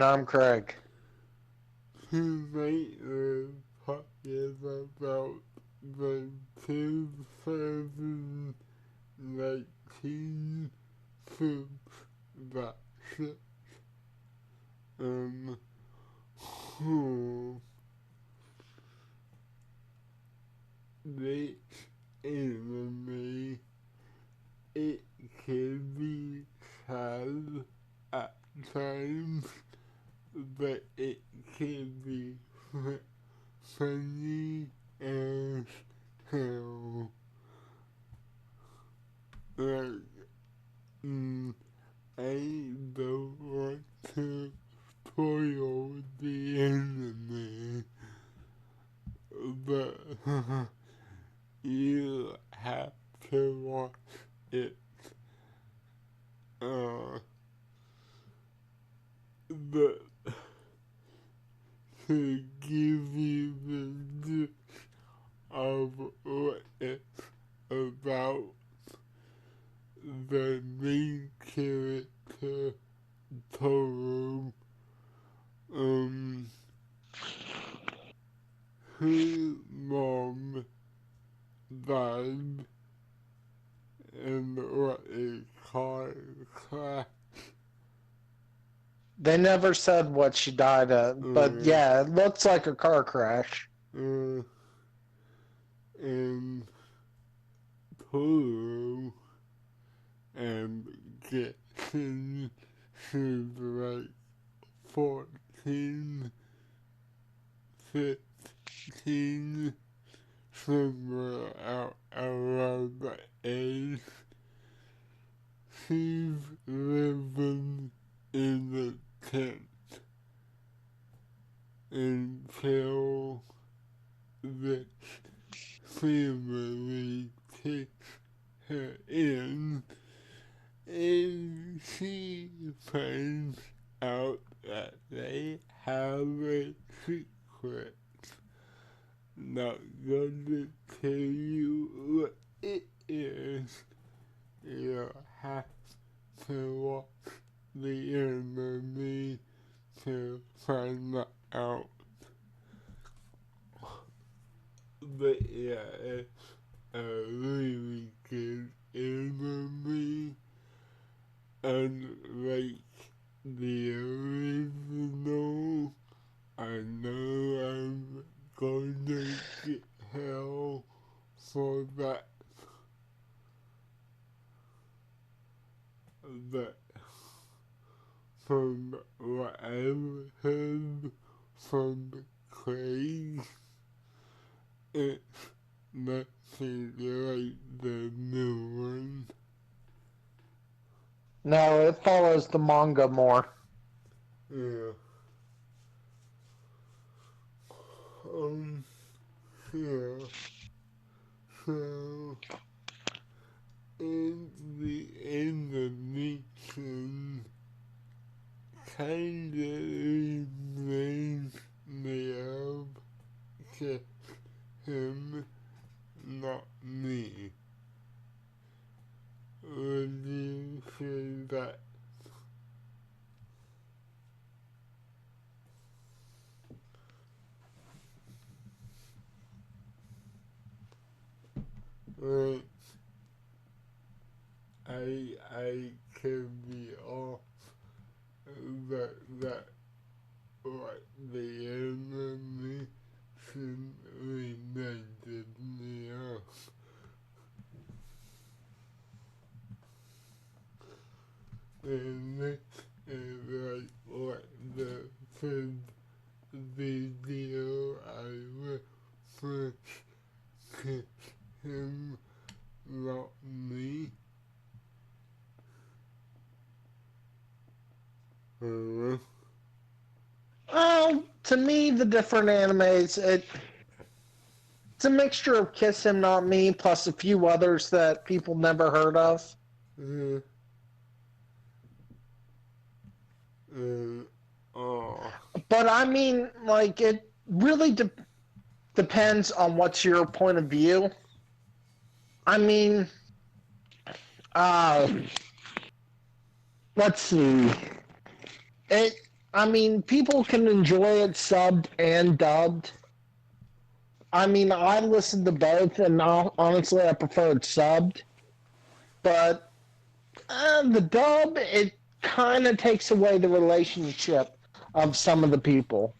I'm Craig. Tonight we're talking about the 2019 flu vaccine. Um, who this enemy, it can be sad at times, but it can be funny as hell. Like, mm, I don't want to spoil the enemy, but you have to watch it. Uh, but to give you the gist of what it's about, the main character, Toro, um, her mom died in what is called crash. They never said what she died of, but Uh, yeah, it looks like a car crash. uh, and Toro and Jackson, she's like 14, 15, somewhere out around the age. She's living in the tent until this family takes her in, and she finds out that they have a secret. Not gonna tell you what it is. You have to watch the enemy to find out. But yeah, it's a really good enemy, unlike the original. I know I'm gonna get hell for that, but from what I've heard from Craig, it's nothing like the new one. No, it follows the manga more. Yeah. Um, yeah. So, in the animation, kinda reminds me of just him, not me. Would you say that? Like, I can be off, that what the enemy reminded me of. And this is like what the first video I referred to him, not me. Uh, To me, the different animes, it's a mixture of Kiss Him Not Me plus a few others that people never heard of. uh, oh, But I mean, like, it really depends on what's your point of view. I mean, uh, let's see. It I mean, people can enjoy it subbed and dubbed. I mean, I listened to both, and honestly, I prefer it subbed. But the dub, it kind of takes away the relationship of some of the people.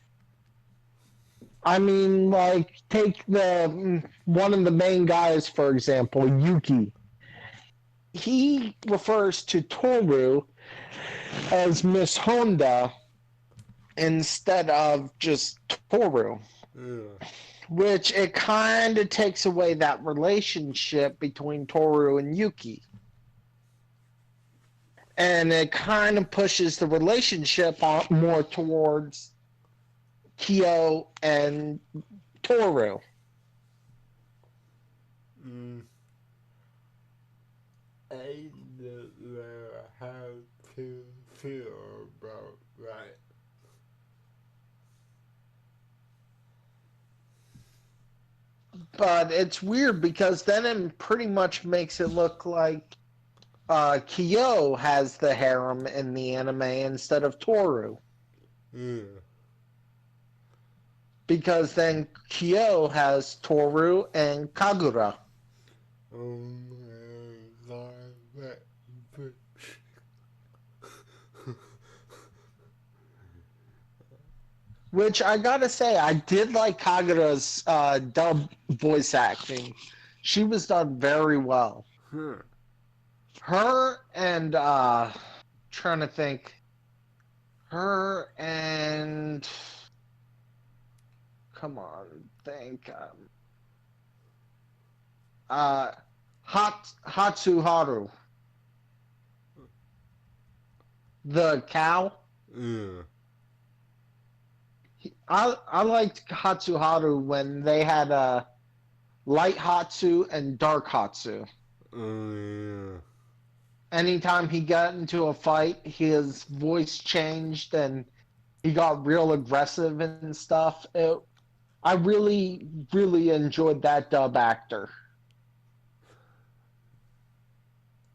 I mean, like, take the one of the main guys, for example, Yuki. He refers to Toru as Miss Honda instead of just Toru, Yeah. which it kind of takes away that relationship between Toru and Yuki. And it kind of pushes the relationship more towards Kyo and Toru. Mm. I don't know how to feel about that. But it's weird because then it pretty much makes it look like Kyo has the harem in the anime instead of Toru. Yeah. Because then Kyo has Toru and Kagura. Oh my god, that bitch. Which I gotta say, I did like Kagura's dub voice acting. She was done very well. Huh. Her and trying to think, her and come on, think uh Hatsuharu, the cow. Yeah. I liked Hatsuharu when they had light Hatsu and dark Hatsu. Oh yeah. Anytime he got into a fight, his voice changed and he got real aggressive and stuff. I really, really enjoyed that dub actor.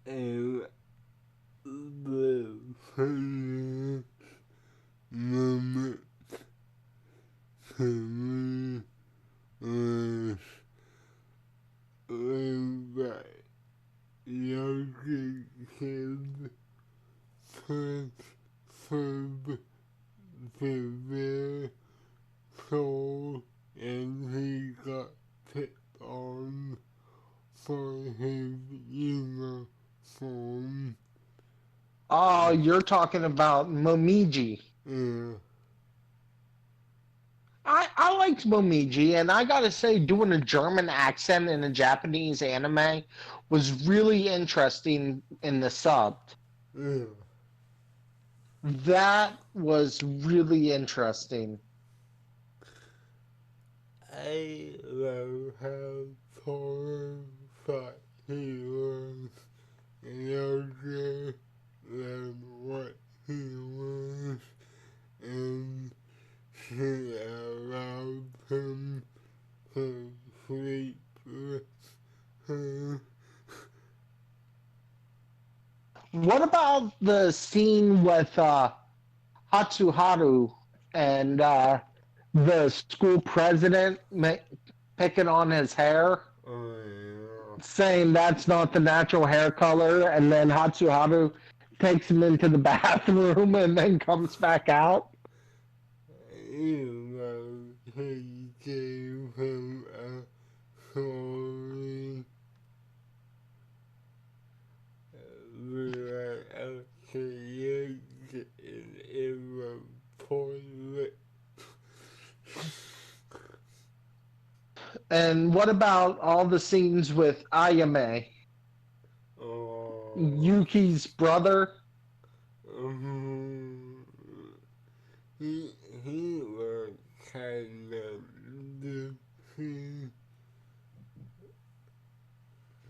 And the funny moment to me was when that younger kid transferred to their soul and he got picked on for his uniform. Oh, you're talking about Momiji. Yeah. I liked Momiji, and I gotta say, doing a German accent in a Japanese anime was really interesting in the sub. Yeah. That was really interesting. I love how Thor thought he was younger than what he was, and she allowed him to sleep with her. What about the scene with Hatsuharu and the school president picking on his hair, Oh saying that's not the natural hair color, and then Hatsuharu takes him into the bathroom and then comes back out? yeah. You know, he gave him a sorry. Like, okay, you're getting in the toilet. And what about all the scenes with Ayame, Oh, Yuki's brother? um, he was kind of goofy.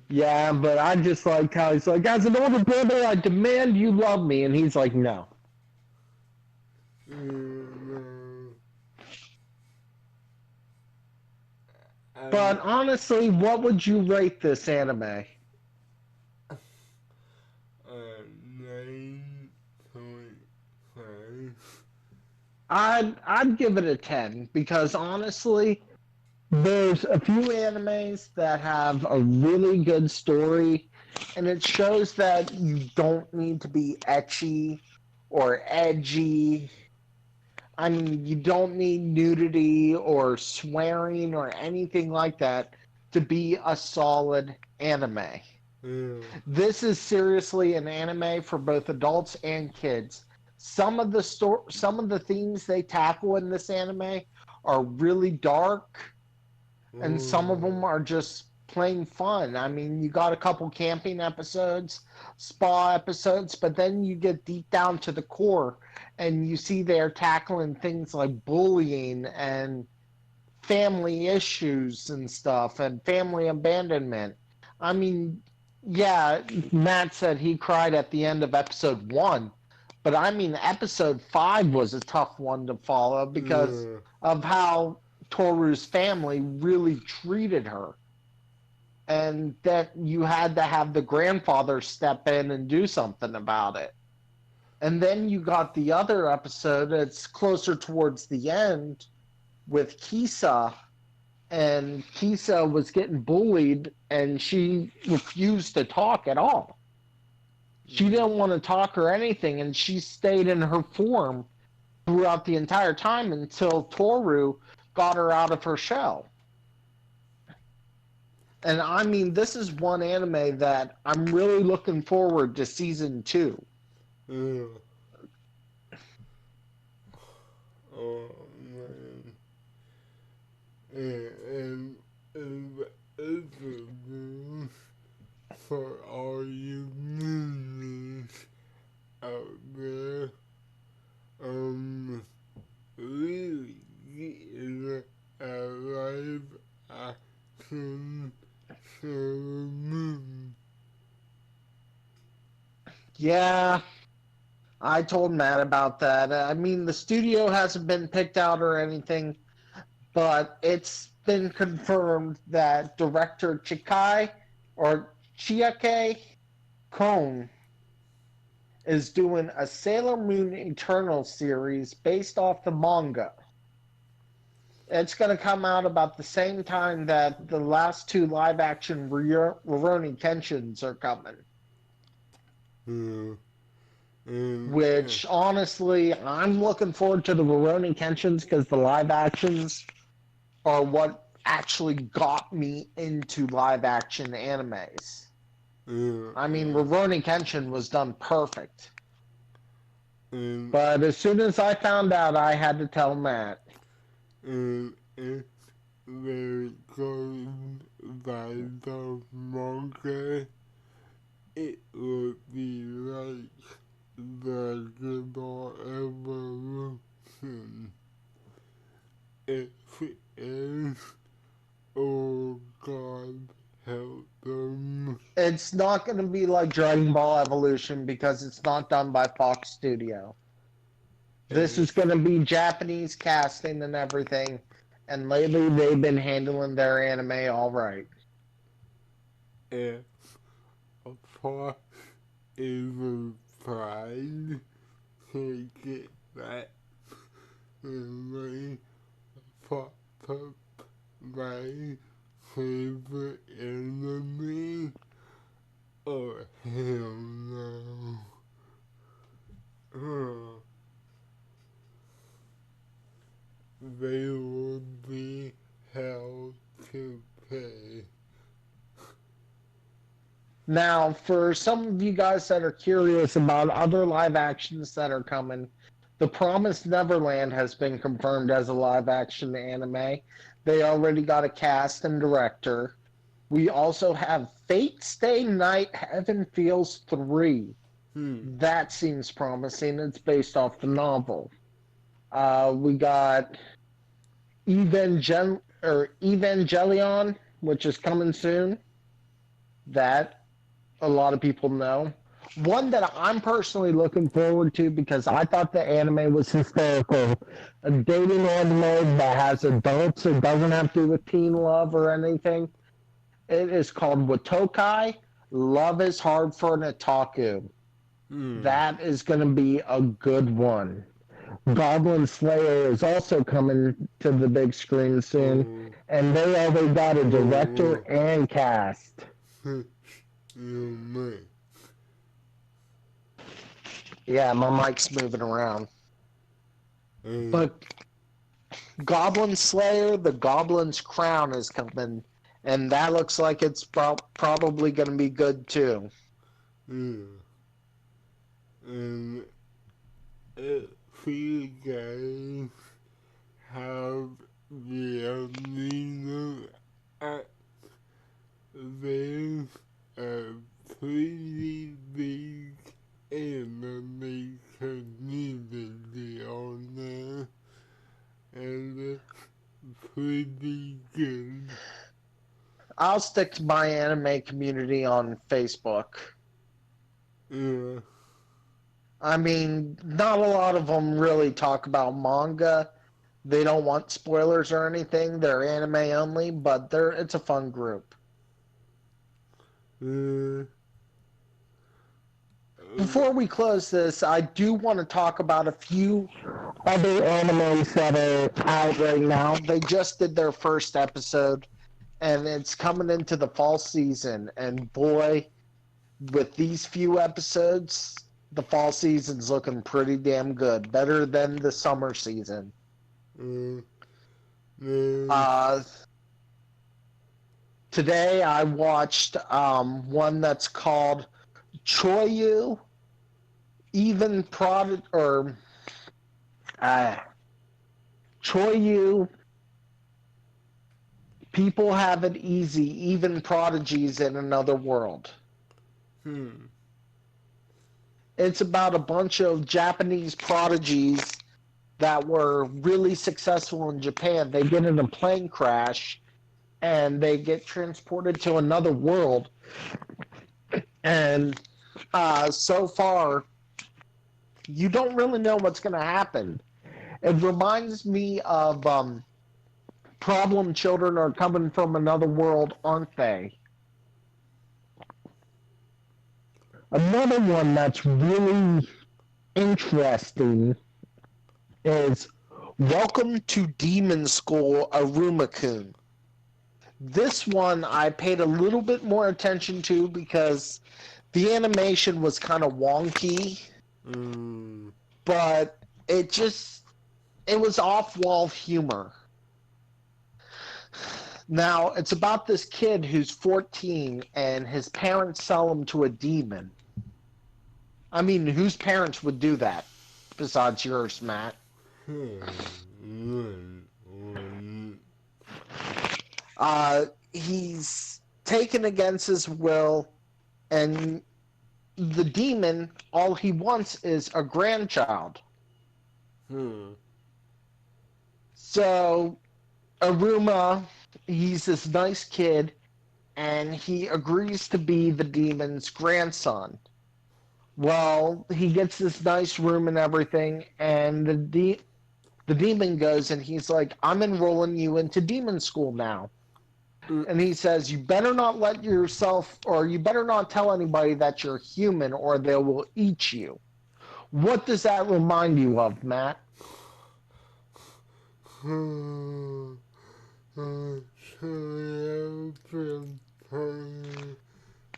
Yeah, but I just like how he's like, as an older brother, I demand you love me. And he's like, no. You But know, honestly, what would you rate this anime? a 9.5. I'd give it a 10 because honestly, there's a few animes that have a really good story, and it shows that you don't need to be ecchi or edgy. I mean, you don't need nudity or swearing or anything like that to be a solid anime. Yeah. This is seriously an anime for both adults and kids. Some of the themes they tackle in this anime are really dark, and some of them Oh. are just plain fun. I mean, you got a couple camping episodes, spa episodes, but then you get deep down to the core and you see they're tackling things like bullying and family issues and stuff and family abandonment. I mean, yeah, Matt said he cried at the end of episode 1, but I mean, episode 5 was a tough one to follow because Yeah. of how Toru's family really treated her, and that you had to have the grandfather step in and do something about it. And then you got the other episode that's closer towards the end with Kisa, and Kisa was getting bullied and she refused to talk at all. She Mm. didn't want to talk or anything, and she stayed in her form throughout the entire time until Toru got her out of her shell. And I mean, this is one anime that I'm really looking forward to season 2. Yeah. Oh man. And it's for all you movies out there. Um, really getting a live action Sailor Moon. Yeah, I told Matt about that. I mean, the studio hasn't been picked out or anything, but it's been confirmed that director Chikai or Chiake Kon is doing a Sailor Moon Eternal series based off the manga. It's going to come out about the same time that the last two live action Rurouni Kenshins are coming. Yeah. And Which honestly, I'm looking forward to the Rurouni Kenshins because the live actions are what actually got me into live action animes. yeah, I mean, yeah. Rurouni Kenshin was done perfect. And But as soon as I found out, I had to tell Matt. it's very close by the manga. It would be like Dragon Ball Evolution. If it is, oh God, help them. It's not going to be like Dragon Ball Evolution because it's not done by Fox Studio. This is If, going to be Japanese casting and everything. And lately, they've been handling their anime all right. if a fox is a pride, take it back. And pop up my favorite enemy. Oh, hell no. Oh, they will be held to pay. Now, for some of you guys that are curious about other live actions that are coming, The Promised Neverland has been confirmed as a live action anime. They already got a cast and director. We also have Fate Stay Night Heaven Feels 3. Hmm. That seems promising. It's based off the novel. We got Evangelion, which is coming soon. That a lot of people know. One that I'm personally looking forward to because I thought the anime was hysterical. A dating anime that has adults. It doesn't have to do with teen love or anything. It is called Watokai. Love is Hard for an Otaku. Hmm. That is going to be a good one. Goblin Slayer is also coming to the big screen soon, Oh, and they already got a director oh, and cast. oh, man. Yeah, my mic's moving around. Um, But Goblin Slayer, the Goblin's Crown is coming, and that looks like it's probably going to be good too. yeah. And if you guys have the amino at there's a pretty big anime community on there, and it's pretty good. I'll stick to my anime community on Facebook. Yeah. I mean, not a lot of them really talk about manga. They don't want spoilers or anything. They're anime only, but it's a fun group. Uh, Before we close this, I do want to talk about a few other animes that are out right now. They just did their first episode, and it's coming into the fall season. And boy, with these few episodes, the fall season's looking pretty damn good. Better than the summer season. uh, uh, Uh, Today I watched one that's called Choyu Even Prod or uh, Choyu People Have It Easy, Even Prodigies in Another World. hmm. It's about a bunch of Japanese prodigies that were really successful in Japan. They get in a plane crash and they get transported to another world. And so far, you don't really know what's going to happen. It reminds me of Problem Children Are Coming from Another World, aren't they? Another one that's really interesting is Welcome to Demon School, Aruma-kun. This one I paid a little bit more attention to because the animation was kind of wonky, but it was off-wall humor. Now, it's about this kid who's 14 and his parents sell him to a demon. I mean, whose parents would do that besides yours, Matt? He's taken against his will, and the demon, all he wants is a grandchild. So, Aruma, he's this nice kid, and he agrees to be the demon's grandson. Well, he gets this nice room and everything, and the demon goes and he's like, I'm enrolling you into demon school now. And he says, you better not let yourself, or you better not tell anybody that you're human, or they will eat you. What does that remind you of, Matt?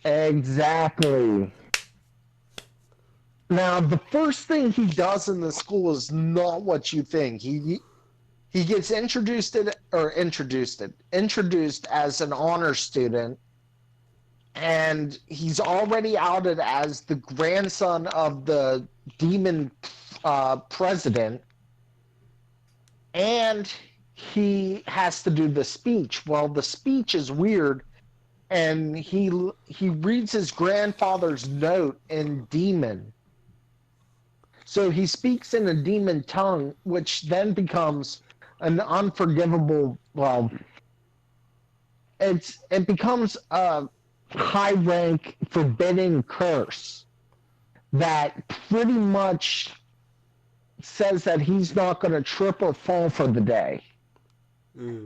Exactly. Now, the first thing he does in the school is not what you think. He gets introduced as an honor student, and he's already outed as the grandson of the demon president, and he has to do the speech. Well, the speech is weird, and he reads his grandfather's note in demon. So he speaks in a demon tongue, which then becomes an unforgivable. Well, it becomes a high rank forbidden curse that pretty much says that he's not going to trip or fall for the day.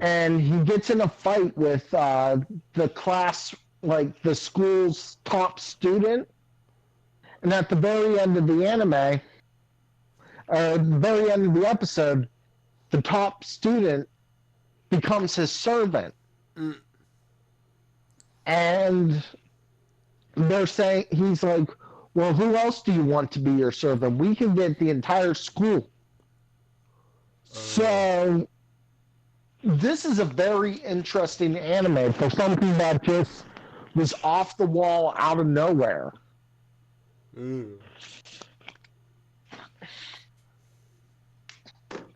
And he gets in a fight with the class, like the school's top student. And at the very end of the anime, At the very end of the episode, the top student becomes his servant. Mm. And they're saying, he's like, well, who else do you want to be your servant? We can get the entire school. So, this is a very interesting anime for something that just was off the wall out of nowhere. Mm.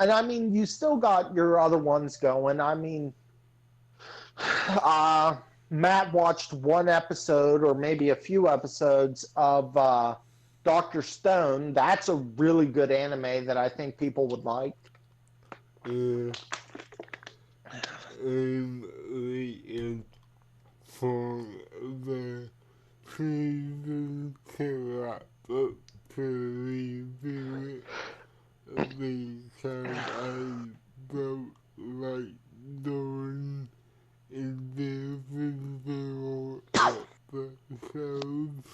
And I mean, you still got your other ones going. I mean, Matt watched one episode or maybe a few episodes of Dr. Stone. That's a really good anime that I think people would like. I'm waiting for the season to wrap up to review it because I don't like doing individual episodes.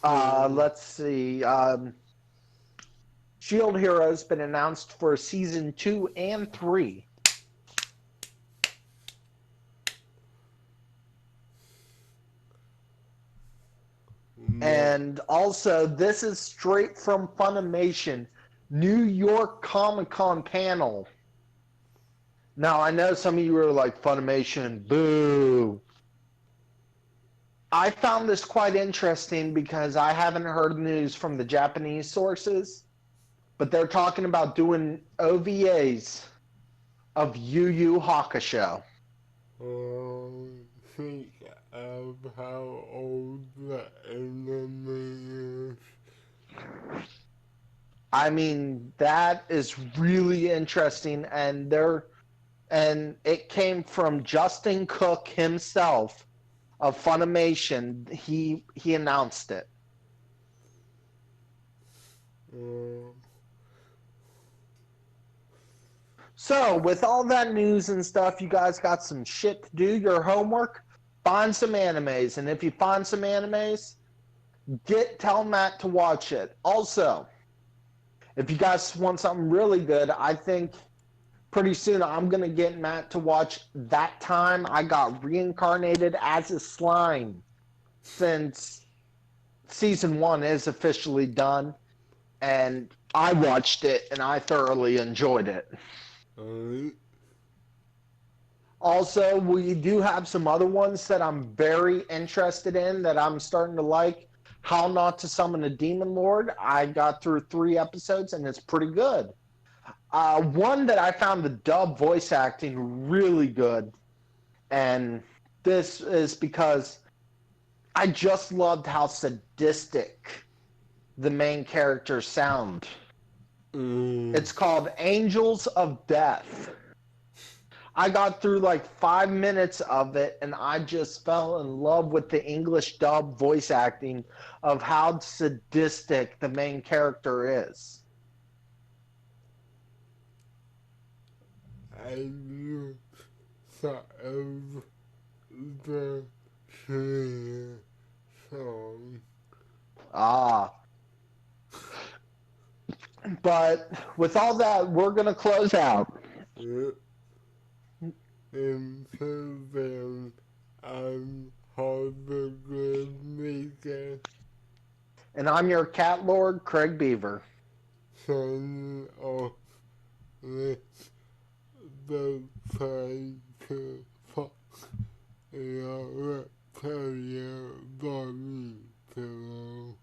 Let's see. Shield Hero's been announced for season 2 and 3. And also, this is straight from Funimation, New York Comic Con panel. Now, I know some of you are like, Funimation, boo. I found this quite interesting because I haven't heard news from the Japanese sources, but they're talking about doing OVAs of Yu Yu Hakusho. Think of how old the anime is. I mean, that is really interesting, and it came from Justin Cook himself of Funimation. He announced it. So, with all that news and stuff, you guys got some shit to do, your homework, find some animes. And if you find some animes, tell Matt to watch it. Also, if you guys want something really good, I think pretty soon I'm going to get Matt to watch That Time I Got Reincarnated as a Slime, since season 1 is officially done. And I watched it and I thoroughly enjoyed it. Also, we do have some other ones that I'm very interested in that I'm starting to like. How Not to Summon a Demon Lord. I got through 3 episodes and it's pretty good. One that I found the dub voice acting really good, and this is because I just loved how sadistic the main characters sound. It's called Angels of Death. I got through like 5 minutes of it and I just fell in love with the English dub voice acting of how sadistic the main character is. I thought of the song. But with all that, we're going to close out. Yep. Until then, I'm Harvard Maker. And I'm your cat lord, Craig Beaver. Signing off with the try to fuck your reptilian body pillow.